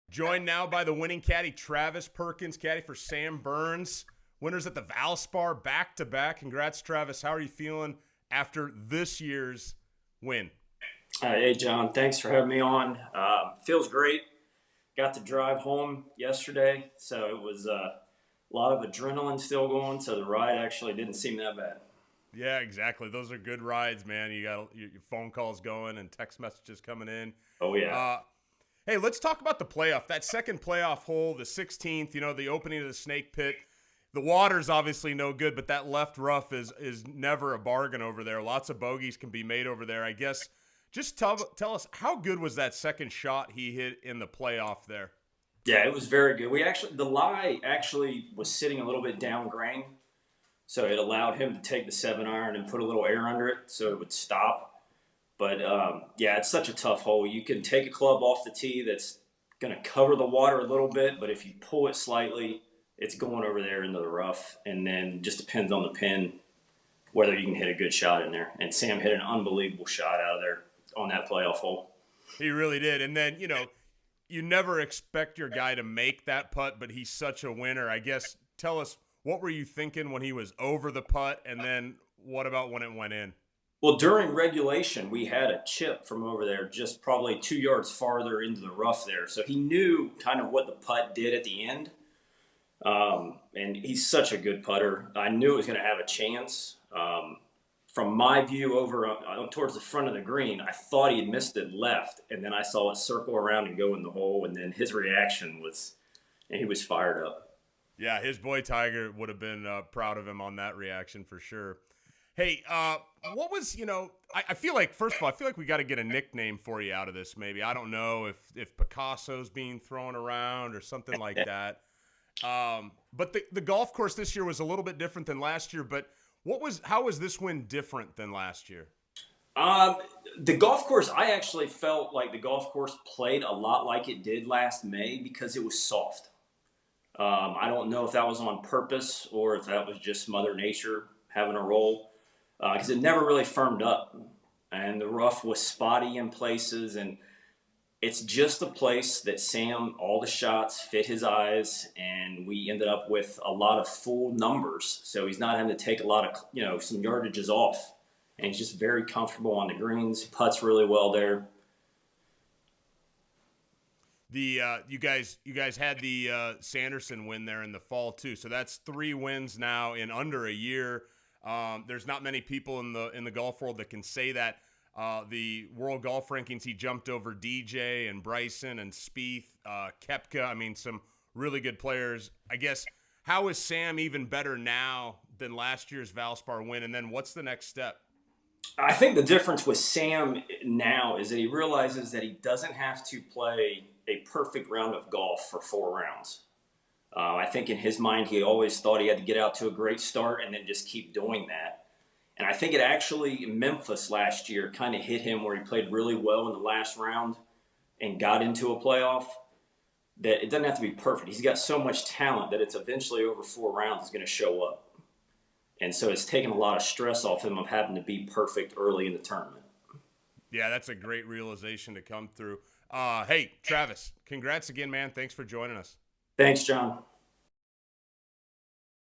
Joined now by the winning caddy, Travis Perkins, caddy for Sam Burns. Winners at the Valspar back-to-back. Congrats, Travis. How are you feeling after this year's win? Hey, John. Thanks for having me on. Feels great. Got to drive home yesterday, so it was a lot of adrenaline still going, so the ride actually didn't seem that bad. Yeah, exactly. Those are good rides, man. You got your phone calls going and text messages coming in. Oh, yeah. Uh, hey, let's talk about the playoff. That second playoff hole, the 16th, the opening of the snake pit. The water's obviously no good, but that left rough is never a bargain over there. Lots of bogeys can be made over there. I guess just tell us, how good was that second shot he hit in the playoff there? Yeah, it was very good. The lie actually was sitting a little bit down grain, so it allowed him to take the 7-iron and put a little air under it so it would stop. But yeah, it's such a tough hole. You can take a club off the tee that's going to cover the water a little bit, but if you pull it slightly, it's going over there into the rough. And then just depends on the pin whether you can hit a good shot in there. And Sam hit an unbelievable shot out of there on that playoff hole. He really did. And then, you never expect your guy to make that putt, but he's such a winner. I guess tell us, what were you thinking when he was over the putt, and then what about when it went in? Well, during regulation, we had a chip from over there just probably 2 yards farther into the rough there. So he knew kind of what the putt did at the end. And he's such a good putter. I knew it was going to have a chance. From my view over towards the front of the green, I thought he had missed it left, and then I saw it circle around and go in the hole, and then his reaction was, and he was fired up. Yeah, his boy Tiger would have been proud of him on that reaction for sure. Hey, what was, I feel like, first of all, I feel like we got to get a nickname for you out of this maybe. I don't know if Picasso's being thrown around or something like that. But the golf course this year was a little bit different than last year, but how was this win different than last year? The golf course, I actually felt like the golf course played a lot like it did last May because it was soft. I don't know if that was on purpose or if that was just Mother Nature having a roll, because it never really firmed up, and the rough was spotty in places, and it's just a place that Sam, all the shots fit his eyes, and we ended up with a lot of full numbers. So he's not having to take a lot of, some yardages off. And he's just very comfortable on the greens. Putts really well there. You guys had the Sanderson win there in the fall too. So that's 3 wins now in under a year. There's not many people in the golf world that can say that. The world golf rankings, he jumped over DJ and Bryson and Spieth, Koepka. I mean, some really good players. I guess, how is Sam even better now than last year's Valspar win? And then what's the next step? I think the difference with Sam now is that he realizes that he doesn't have to play a perfect round of golf for 4 rounds. I think in his mind, he always thought he had to get out to a great start and then just keep doing that. And I think it actually, Memphis last year kind of hit him where he played really well in the last round and got into a playoff, that it doesn't have to be perfect. He's got so much talent that it's eventually over 4 rounds is going to show up. And so it's taken a lot of stress off him of having to be perfect early in the tournament. Yeah, that's a great realization to come through. Hey, Travis, congrats again, man. Thanks for joining us. Thanks, John.